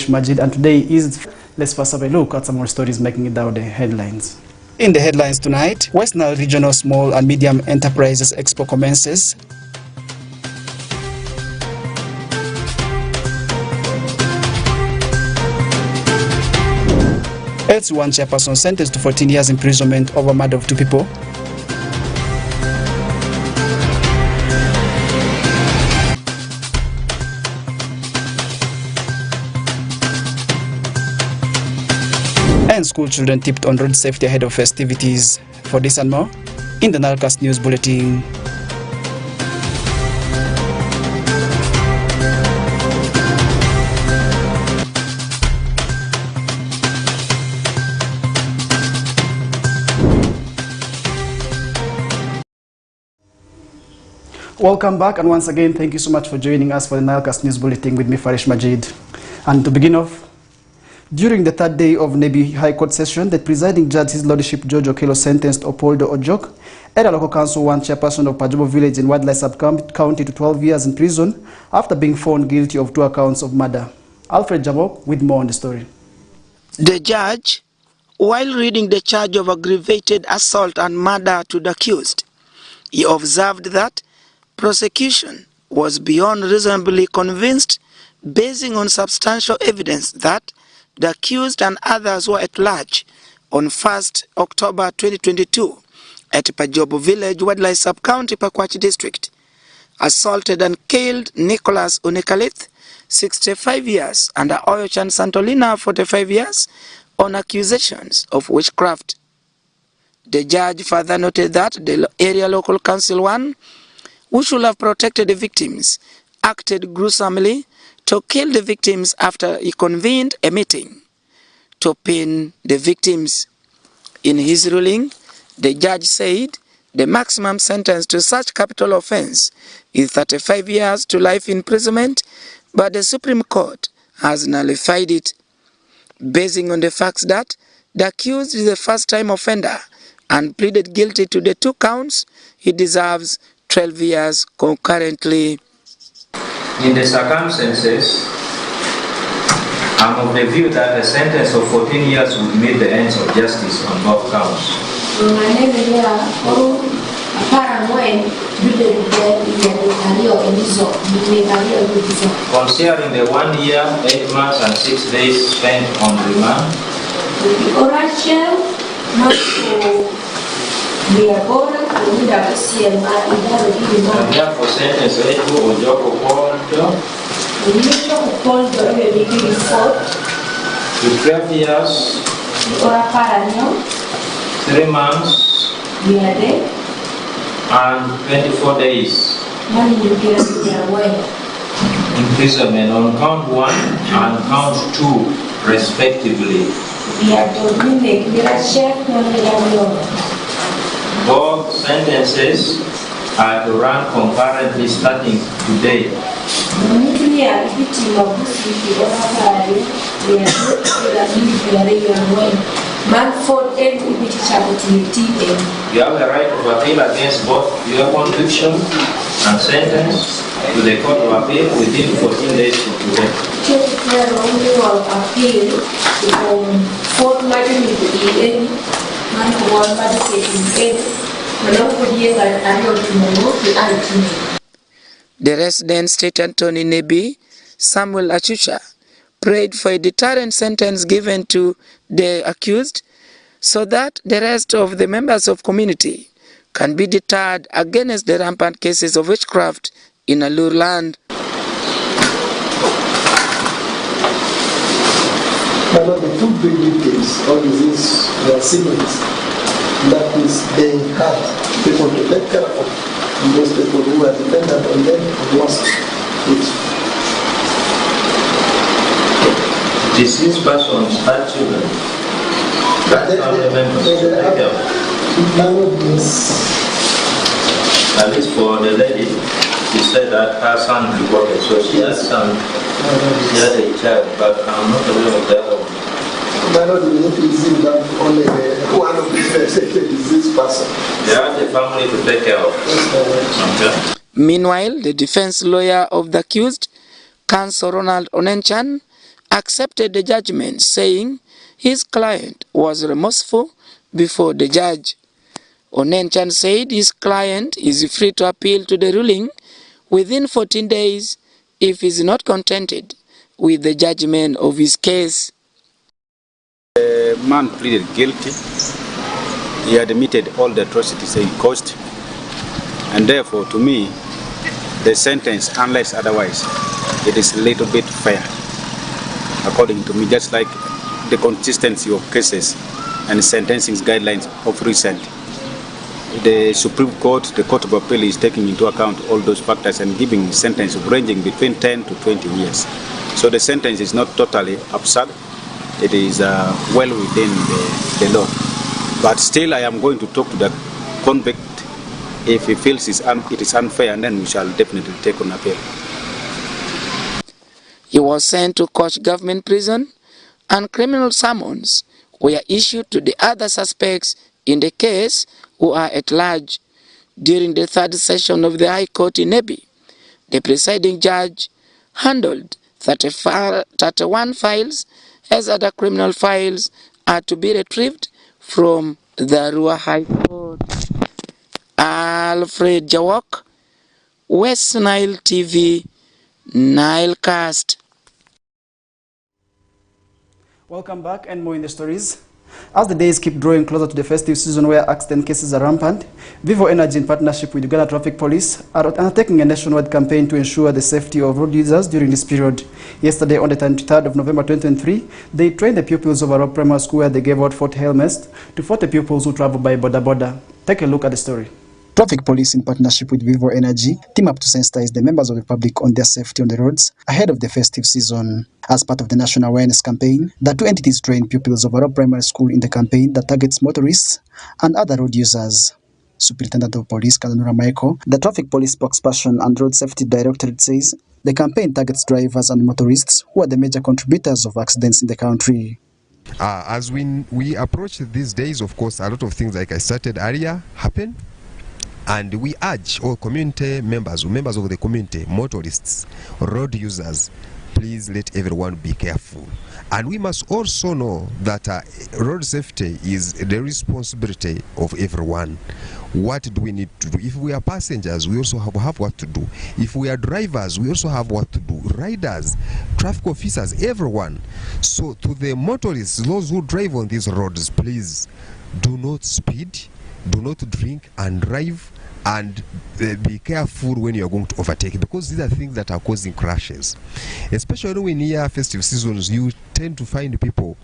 Majid, and today is, let's first have a look at some more stories making it down the headlines. In the headlines tonight, West Nile Regional Small and Medium Enterprises Expo commences. One chairperson sentenced to 14 years imprisonment over murder of 2 people. And school children tipped on road safety ahead of festivities. For this and more, in the NILE CAST News Bulletin. Welcome back, and once again, thank you so much for joining us for the NILE CAST News Bulletin with me, Majid. And to begin off, during the third day of Nebi High Court session, the presiding judge, His Lordship George Okello, sentenced Opoldo Ojok, Eda Local Council 1 chairperson of Pajobo Village in Wadlai Sub-County, to 12 years in prison after being found guilty of 2 accounts of murder. Alfred Jamok with more on the story. The judge, while reading the charge of aggravated assault and murder to the accused, he observed that prosecution was beyond reasonably convinced, basing on substantial evidence that the accused and others were at large on 1st October 2022 at Pajobo Village, Wadlai Sub-County, Pakwach District, assaulted and killed Nicholas Unikalith, 65 years, and Oyochan Santolina, 45 years, on accusations of witchcraft. The judge further noted that the area local council 1, who should have protected the victims, acted gruesomely to kill the victims after he convened a meeting to pin the victims. In his ruling, the judge said the maximum sentence to such capital offense is 35 years to life imprisonment, but the Supreme Court has nullified it, basing on the facts that the accused is a first-time offender and pleaded guilty to the 2 counts. He deserves 12 years concurrently. In the circumstances, I'm of the view that a sentence of 14 years would meet the ends of justice on both counts. Considering the 1 year, 8 months and 6 days spent on remand, and therefore sentence Edu Ojoko to 12 years, 3 months, and 24 days imprisonment on count 1 and count 2 respectively. Both sentences are to run concurrently starting today. You have a right of appeal against both your conviction and sentence to the Court of Appeal within 14 days from today. The resident state attorney Nebi, Samuel Achusha, prayed for a deterrent sentence given to the accused so that the rest of the members of community can be deterred against the rampant cases of witchcraft in Alur land. But the 2 big victims of disease were siblings. That is, they had people to take care of, and those people who were dependent on them lost it. Deceased persons had children. That family members to take care of. At least for the lady, she said that her son reported, so she has some. She had a child, but I'm not aware of the other one. But not easy that only one of the diseased person. They have the family to take care of. Okay. Meanwhile, the defense lawyer of the accused, Counsel Ronald Onenchan, accepted the judgment, saying his client was remorseful before the judge. Onenchan said his client is free to appeal to the ruling within 14 days if he is not contented with the judgment of his case. The man pleaded guilty. He admitted all the atrocities he caused, and therefore, to me, the sentence, unless otherwise, it is a little bit fair, according to me, just like the consistency of cases and sentencing guidelines of recent. The Supreme Court, the Court of Appeal, is taking into account all those factors and giving a sentence ranging between 10 to 20 years. So the sentence is not totally absurd. It is well within the law. But still, I am going to talk to the convict. If he feels it is unfair, and then we shall definitely take on appeal. He was sent to Koch government prison, and criminal summons were issued to the other suspects in the case who are at large. During the third session of the High Court in Nebi, the presiding judge handled 31 files, as other criminal files are to be retrieved from the Arua High Court. Alfred Jawok, West Nile TV, Nile Cast. Welcome back, and more in the stories. As the days keep drawing closer to the festive season where accident cases are rampant, Vivo Energy, in partnership with Uganda Traffic Police, are undertaking a nationwide campaign to ensure the safety of road users during this period. Yesterday, on the 23rd of November 2023, they trained the pupils of Arua Primary School where they gave out 40 helmets to 40 pupils who travel by boda boda. Take a look at the story. Traffic Police, in partnership with Vivo Energy, team up to sensitize the members of the public on their safety on the roads ahead of the festive season. As part of the national awareness campaign, the two entities train pupils of Arua Primary School in the campaign that targets motorists and other road users. Superintendent of Police Kananura Michael, the Traffic Police spokesperson and Road Safety Directorate, says the campaign targets drivers and motorists who are the major contributors of accidents in the country. As we approach these days, of course, a lot of things, like I started earlier, happen. And we urge all community members of the community, motorists, road users, please let everyone be careful. And we must also know that road safety is the responsibility of everyone. What do we need to do? If we are passengers, we also have what to do. If we are drivers, we also have what to do. Riders, traffic officers, everyone. So to the motorists, those who drive on these roads, please do not speed, do not drink and drive, and be careful when you are going to overtake, because these are things that are causing crashes. Especially when near festive seasons, you tend to find people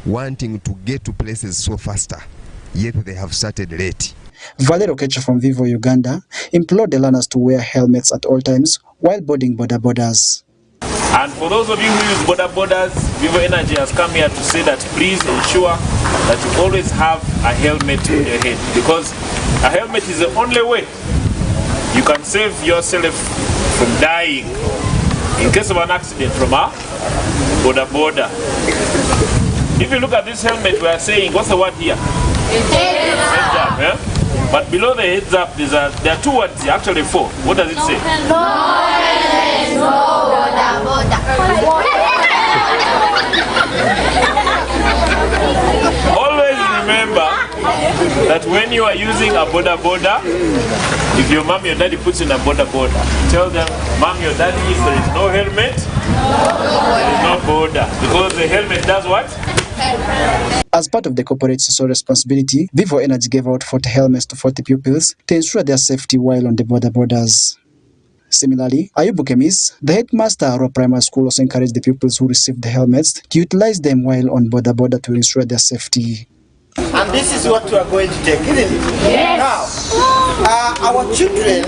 wanting to get to places so faster, yet they have started late. Valero Kecha from Vivo Uganda implored the learners to wear helmets at all times while boarding boda bodas. And for those of you who use boda bodas, Vivo Energy has come here to say that please ensure that you always have a helmet on your head, because a helmet is the only way you can save yourself from dying in case of an accident from a boda boda. If you look at this helmet, we are saying, what's the word here? Heads up, yeah? But below the heads up, there are two words here, actually four. What does it say? Always remember that when you are using a boda boda, if your mom, your daddy puts in a boda boda, tell them, mom, your daddy, if there is no helmet, there is no boda, because the helmet does what? As part of the corporate social responsibility, Vivo Energy gave out 40 helmets to 40 pupils to ensure their safety while on the boda bodas. Similarly, Ayubu Kemis, the headmaster at Arua Primary School, also encouraged the pupils who received the helmets to utilize them while on boda boda to ensure their safety. And this is what we are going to take, isn't it? Yes. Now, our children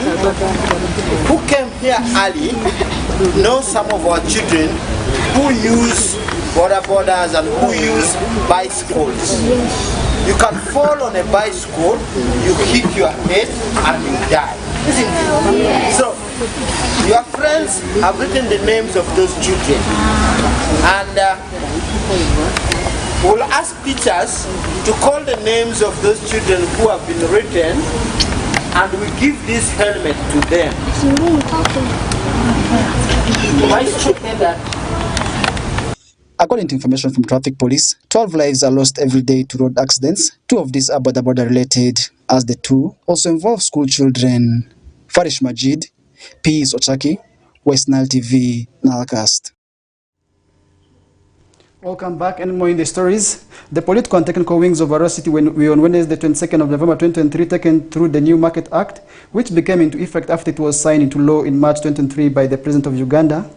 who came here early know some of our children who use boda bodas and who use bicycles. You can fall on a bicycle, you hit your head and you die, isn't it? Yes. So, your friends have written the names of those children, and we'll ask teachers to call the names of those children who have been written, and we give this helmet to them. Vice Chancellor. According to information from traffic police, 12 lives are lost every day to road accidents. 2 of these are border related, as the 2 also involve school children. Farish Majid, P.S. Ochaki, West Nile TV, NILE CAST. Welcome back. And more in the stories. The political and technical wings of Arua City were on Wednesday, the 22nd of November 2023, taken through the New Market Act, which became into effect after it was signed into law in March 2023 by the President of Uganda,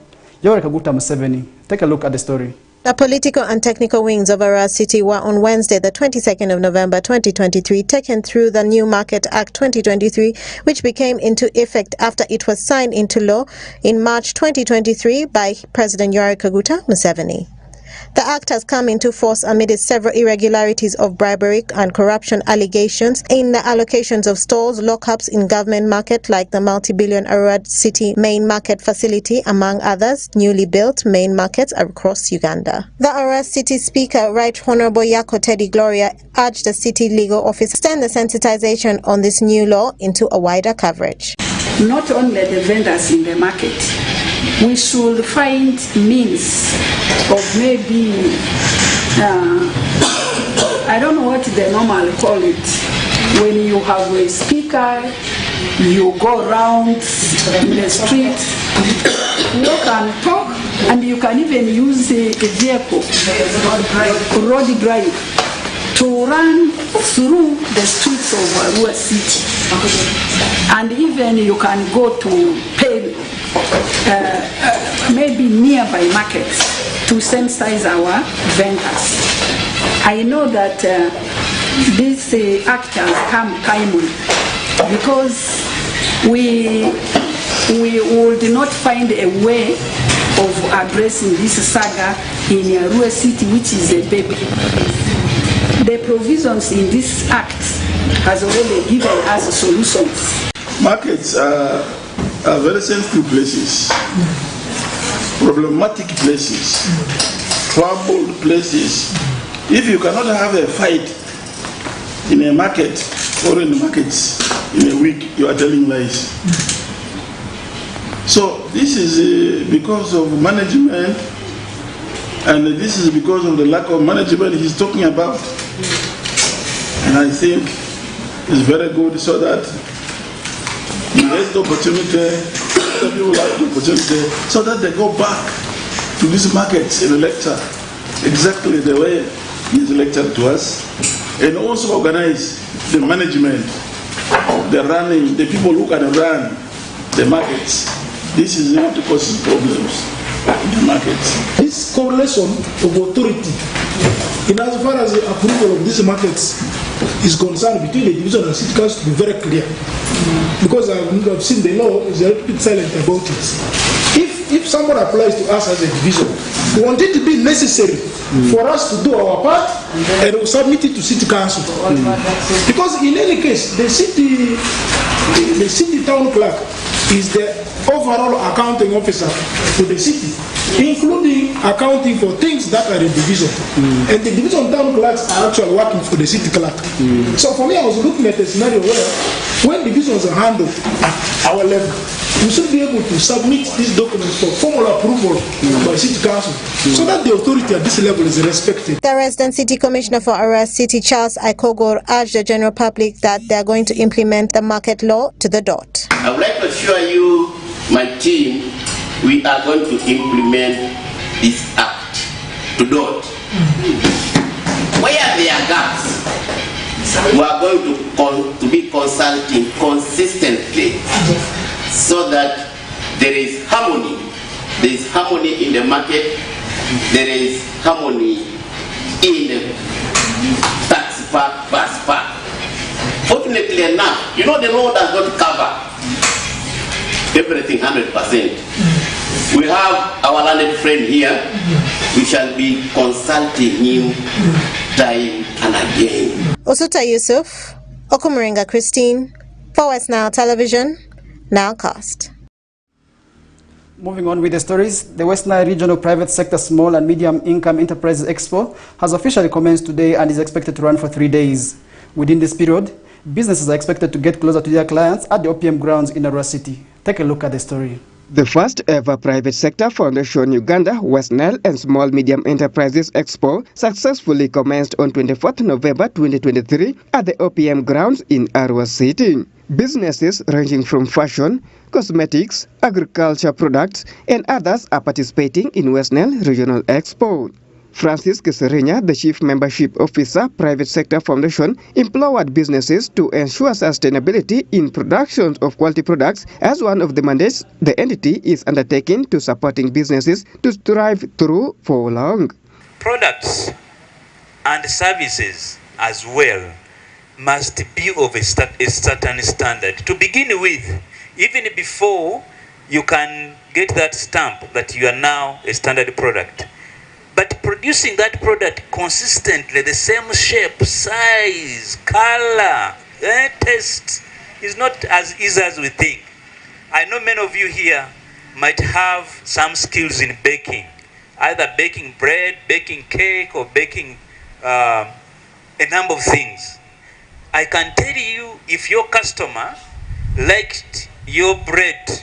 Yoweri Kaguta Museveni. Take a look at the story. The political and technical wings of Arua City were on Wednesday, the 22nd of November 2023, taken through the New Market Act 2023, which became into effect after it was signed into law in March 2023 by President Yoweri Kaguta Museveni. The act has come into force amid several irregularities of bribery and corruption allegations in the allocations of stalls, lockups in government market like the multi-billion Arua City main market facility, among others, newly built main markets across Uganda. The Arua City Speaker, Right Honorable Yako Teddy Gloria, urged the city legal office to extend the sensitization on this new law into a wider coverage. Not only the vendors in the market, we should find means of maybe, I don't know what they normally call it, when you have a speaker, you go around in the street, you can talk, and you can even use a vehicle, road drive, to run through the streets of Arua City. And even you can go to pay maybe nearby markets to sensitize our vendors. I know that this act has come timely because we would not find a way of addressing this saga in Arua City, which is a baby. The provisions in this act has already given us solutions. Markets are very sensitive places, problematic places, troubled places. If you cannot have a fight in a market or in the markets in a week, you are telling lies. So this is because of management, and this is because of the lack of management he's talking about. And I think it's very good so that he has the opportunity, other people have the opportunity, so that they go back to these markets in a lecture exactly the way he's lectured to us, and also organize the management, the running, the people who can run the markets. This is not to cause problems in the markets. This correlation of authority, in as far as the approval of these markets is concerned between the division and city council, to be very clear. Because I've seen the law is a little bit silent about it. If someone applies to us as a division, we want it to be necessary for us to do our part and we'll submit it to city council. Because in any case, the city town clerk is the overall accounting officer for the city, including accounting for things that are in division. And the division town clerks are actually working for the city clerk. So for me, I was looking at a scenario where when divisions are handled at our level, we should be able to submit these documents for formal approval by City Council so that the authority at this level is respected. The resident City Commissioner for Arua City, Charles Aikogor, urged the general public that they are going to implement the market law to the dot. I would like to assure you, my team, we are going to implement this act to dot. Where there are gaps, we are going to be consulting consistently so that there is harmony. There is harmony in the market, there is harmony in the taxi park, bus park. Fortunately enough, you know the law does not cover everything 100%. We have our learned friend here. We shall be consulting him time and again. Osuta Yusuf, Okumuringa Christine, for West Nile Television, NILE CAST. Moving on with the stories, the West Nile Regional Private Sector Small and Medium Income Enterprises Expo has officially commenced today and is expected to run for 3 days. Within this period, businesses are expected to get closer to their clients at the OPM grounds in Arua City. Take a look at the story. The first ever private sector foundation Uganda, West Nile and Small Medium Enterprises Expo successfully commenced on 24th November 2023 at the OPM grounds in Arua City. Businesses ranging from fashion, cosmetics, agriculture products and others are participating in West Nile Regional Expo. Francis Kiserinya, the Chief Membership Officer, Private Sector Foundation, implored businesses to ensure sustainability in production of quality products as one of the mandates the entity is undertaking to supporting businesses to thrive through for long. Products and services as well must be of a certain standard. To begin with, even before you can get that stamp that you are now a standard product. But producing that product consistently, the same shape, size, color, taste, is not as easy as we think. I know many of you here might have some skills in baking, either baking bread, baking cake, or baking a number of things. I can tell you, if your customer liked your bread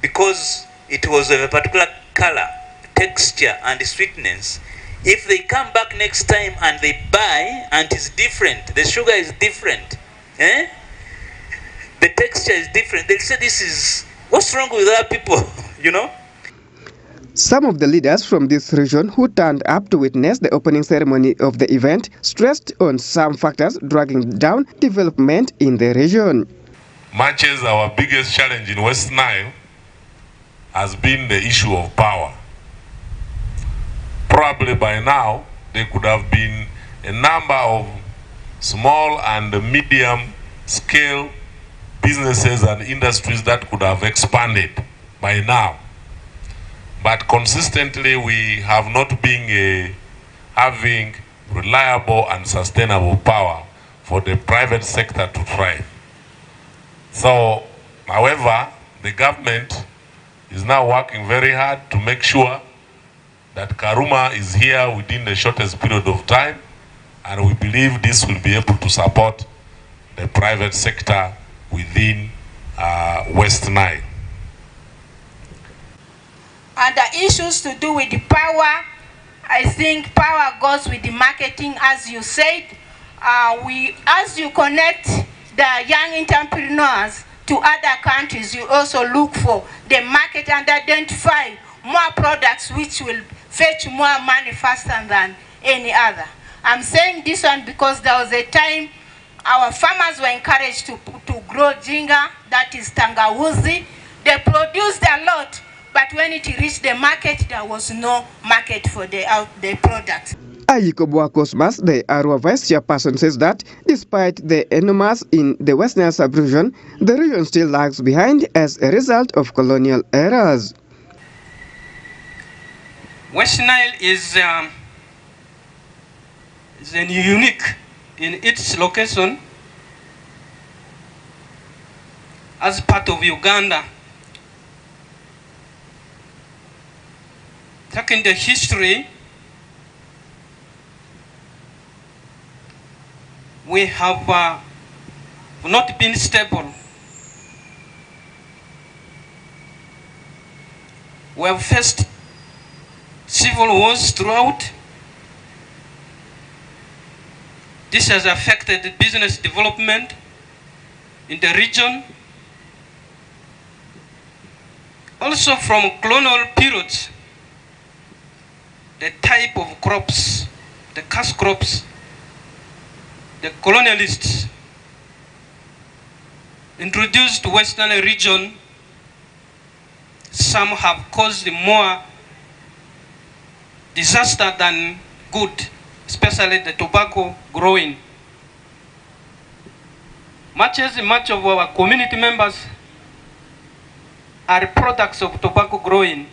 because it was of a particular color, texture and sweetness, if they come back next time and they buy and it's different, the sugar is different, the texture is different, they'll say, this is, what's wrong with other people, you know? Some of the leaders from this region who turned up to witness the opening ceremony of the event stressed on some factors dragging down development in the region. Much as our biggest challenge in West Nile has been the issue of power. Probably by now, there could have been a number of small and medium scale businesses and industries that could have expanded by now. But consistently, we have not been having reliable and sustainable power for the private sector to thrive. So, however, the government is now working very hard to make sure that Karuma is here within the shortest period of time, and we believe this will be able to support the private sector within West Nile. And the issues to do with the power, I think power goes with the marketing, as you said. As you connect the young entrepreneurs to other countries, you also look for the market and identify more products which will fetch more money faster than any other. I'm saying this one because there was a time our farmers were encouraged to grow jinga, that is tangawuzi. They produced a lot, but when it reached the market, there was no market for the product. Ayikobwa Cosmas, the Arua Vice Chairperson, says that despite the enormous in the West Nile sub-region, the region still lags behind as a result of colonial eras. West Nile is unique in its location as part of Uganda. Taking the history, we have not been stable. We have faced civil wars throughout. This has affected business development in the region. Also from colonial periods, the type of crops, the cash crops, the colonialists introduced to Western region, some have caused more disaster than good, especially the tobacco growing. Much of our community members are products of tobacco growing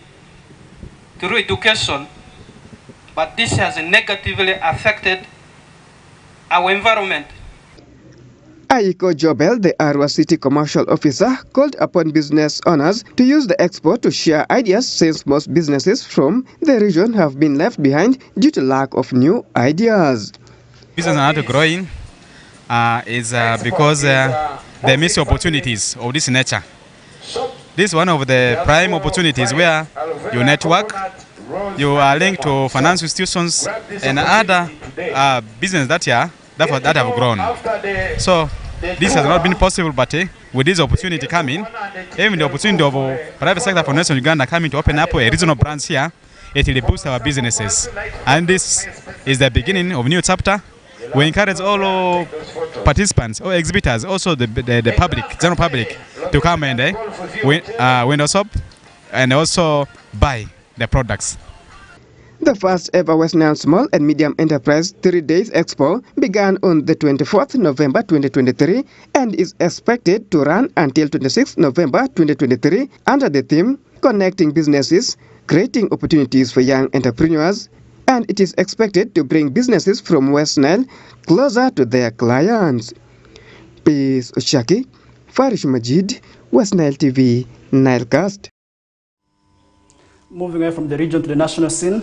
through education, but this has negatively affected our environment. Aiko Jobel, the Arua City Commercial Officer, called upon business owners to use the expo to share ideas, since most businesses from the region have been left behind due to lack of new ideas. Business are not growing is because they miss opportunities of this nature. this is one of the prime opportunities where you network, you are linked to financial institutions and other businesses that have grown. So this has not been possible, but with this opportunity coming, even the opportunity of private sector foundation Uganda coming to open up a regional branch here, it will boost our businesses. And this is the beginning of a new chapter. We encourage all participants, all exhibitors, also the public, general public, to come and window shop and also buy the products. The first ever West Nile Small and Medium Enterprise 3 Days Expo began on the 24th November 2023 and is expected to run until 26th November 2023 under the theme Connecting Businesses, Creating Opportunities for Young Entrepreneurs, and it is expected to bring businesses from West Nile closer to their clients. Peace Oshaki, Farish Majid, West Nile TV, Nile Cast. Moving away from the region to the national scene,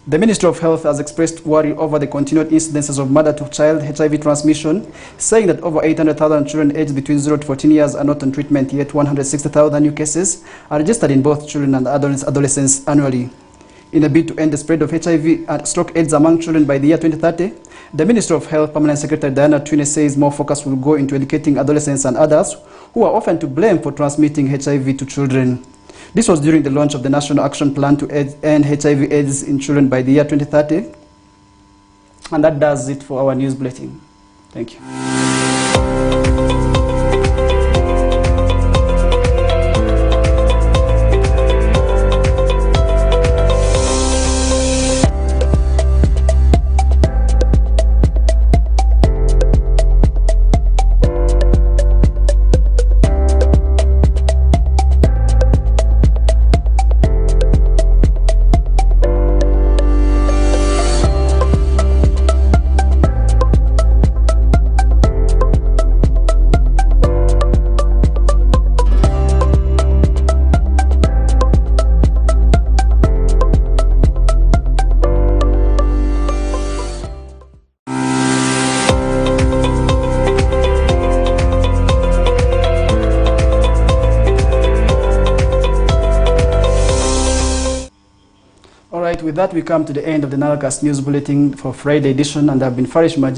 the Ministry of Health has expressed worry over the continued incidences of mother-to-child HIV transmission, saying that over 800,000 children aged between 0 to 14 years are not on treatment, yet 160,000 new cases are registered in both children and adolescents annually. In a bid to end the spread of HIV and stroke AIDS among children by the year 2030, the Ministry of Health Permanent Secretary Diana Twine says more focus will go into educating adolescents and adults who are often to blame for transmitting HIV to children. This was during the launch of the National Action Plan to end HIV/AIDS in children by the year 2030. And that does it for our news bulletin. Thank you. With that, we come to the end of the NILE CAST News Bulletin for Friday edition, and I've been Farish Majid.